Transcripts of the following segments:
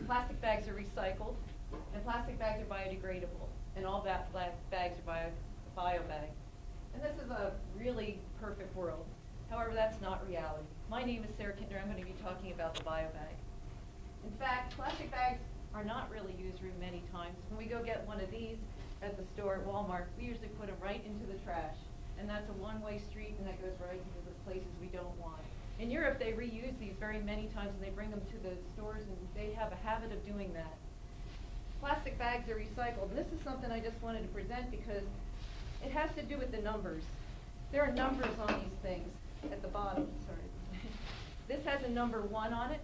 plastic bags are recycled, and plastic bags are biodegradable, and all bags are bio bag. And this is a really perfect world. However, that's not reality. My name is Sarah Kintner. I'm going to be talking about the bio bag. In fact, plastic bags are not really used very many times. When we go get one of these at the store at Walmart, we usually put them right into the trash. And that's a one-way street, and that goes right into the places we don't want. In Europe, they reuse these very many times, and they bring them to the stores, and they have a habit of doing that. Plastic bags are recycled. And this is something I just wanted to present because it has to do with the numbers. There are numbers on these things at the bottom. Sorry. This has a number 1 on it.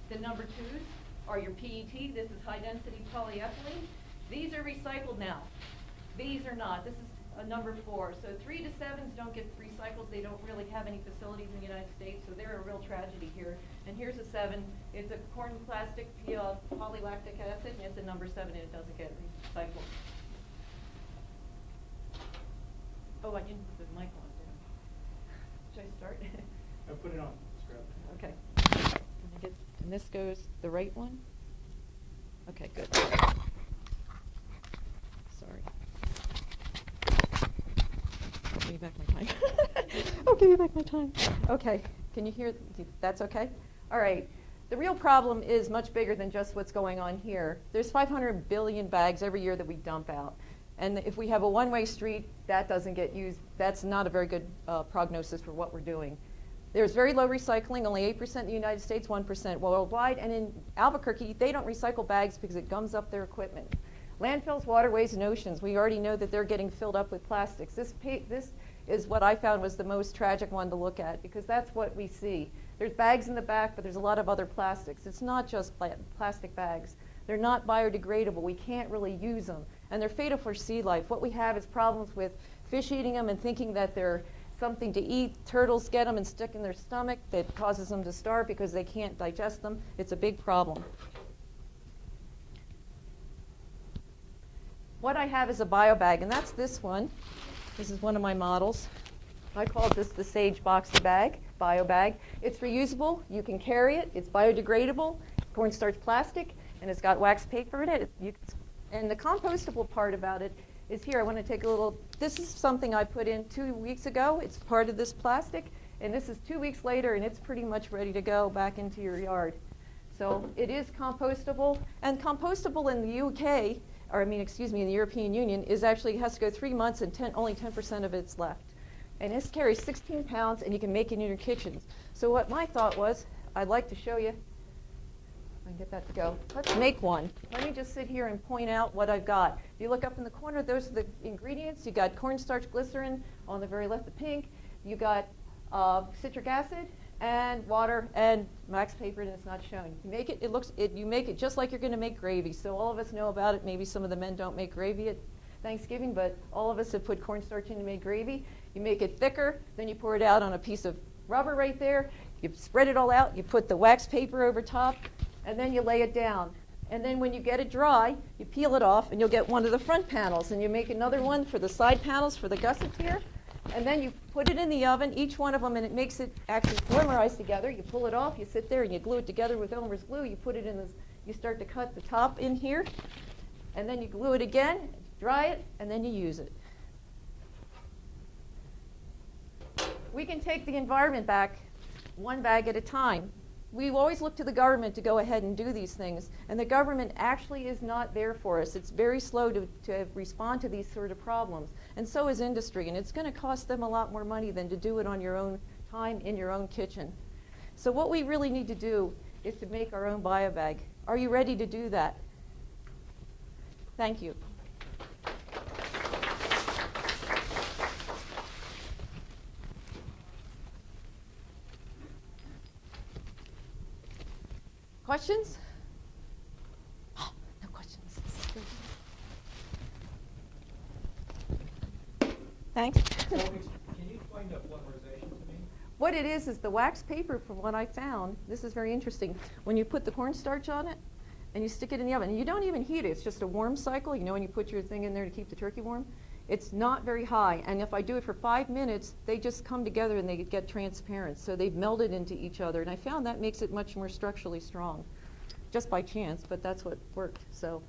The number 2s are your PET. This is high-density polyethylene. These are recycled now. These are not. This is a number 4. So 3 to 7s don't get recycled. They don't really have any facilities in the United States, so they're a real tragedy here. And here's a 7. It's a corn plastic polylactic acid, and it's a number 7, and it doesn't get recycled. Oh, I didn't put the mic on, did I? Should I start? No, put it on. Scrub. Okay. And this goes the right one? Okay, good. Sorry. I'll give you back my time. I'll give you back my time. Okay. Can you hear? That's okay? All right. The real problem is much bigger than just what's going on here. There's 500 billion bags every year that we dump out. And if we have a one-way street, that doesn't get used. That's not a very good prognosis for what we're doing. There's very low recycling, only 8% in the United States, 1% worldwide. And in Albuquerque, they don't recycle bags because it gums up their equipment. Landfills, waterways, and oceans, we already know that they're getting filled up with plastics. This is what I found was the most tragic one to look at because that's what we see. There's bags in the back, but there's a lot of other plastics. It's not just plastic bags. They're not biodegradable. We can't really use them. And they're fatal for sea life. What we have is problems with fish eating them and thinking that they're something to eat. Turtles get them and stick in their stomach that causes them to starve because they can't digest them. It's a big problem. What I have is a bio bag, and that's this one. This is one of my models. I call this the Sage Boxer bag, bio bag. It's reusable. You can carry it. It's biodegradable, cornstarch plastic, and it's got wax paper in it. And the compostable part about it is here. I want to take a little. This is something I put in 2 weeks ago. It's part of this plastic, and this is 2 weeks later, and it's pretty much ready to go back into your yard. So it is compostable, and compostable in the UK, or in the European Union, is actually has to go 3 months, and only 10% of it's left. And this carries 16 pounds, and you can make it in your kitchens. So what my thought was, I'd like to show you. I can get that to go. Let's make one. Let me just sit here and point out what I've got. If you look up in the corner, those are the ingredients. You got cornstarch glycerin on the very left, the pink. You got citric acid and water and wax paper, and it's not shown. You make it. You make it just like you're going to make gravy. So all of us know about it. Maybe some of the men don't make gravy at Thanksgiving, but all of us have put cornstarch in to make gravy. You make it thicker, then you pour it out on a piece of rubber right there. You spread it all out. You put the wax paper over top. And then you lay it down. And then when you get it dry, you peel it off, and you'll get one of the front panels. And you make another one for the side panels for the gussets here. And then you put it in the oven, each one of them, and it makes it actually polymerize together. You pull it off, you sit there, and you glue it together with Elmer's glue. You put it in this, you start to cut the top in here. And then you glue it again, dry it, and then you use it. We can take the environment back one bag at a time. We always look to the government to go ahead and do these things, and the government actually is not there for us. It's very slow to respond to these sort of problems, and so is industry, and it's going to cost them a lot more money than to do it on your own time in your own kitchen. So what we really need to do is to make our own bio bag. Are you ready to do that? Thank you. Questions? No questions. Thanks. So can you explain the polymerization to me? What it is the wax paper, from what I found, this is very interesting. When you put the cornstarch on it and you stick it in the oven, and you don't even heat it, it's just a warm cycle. You know when you put your thing in there to keep the turkey warm? It's not very high, and if I do it for 5 minutes, they just come together and they get transparent. So they've melded into each other, and I found that makes it much more structurally strong. just by chance, but that's what worked. So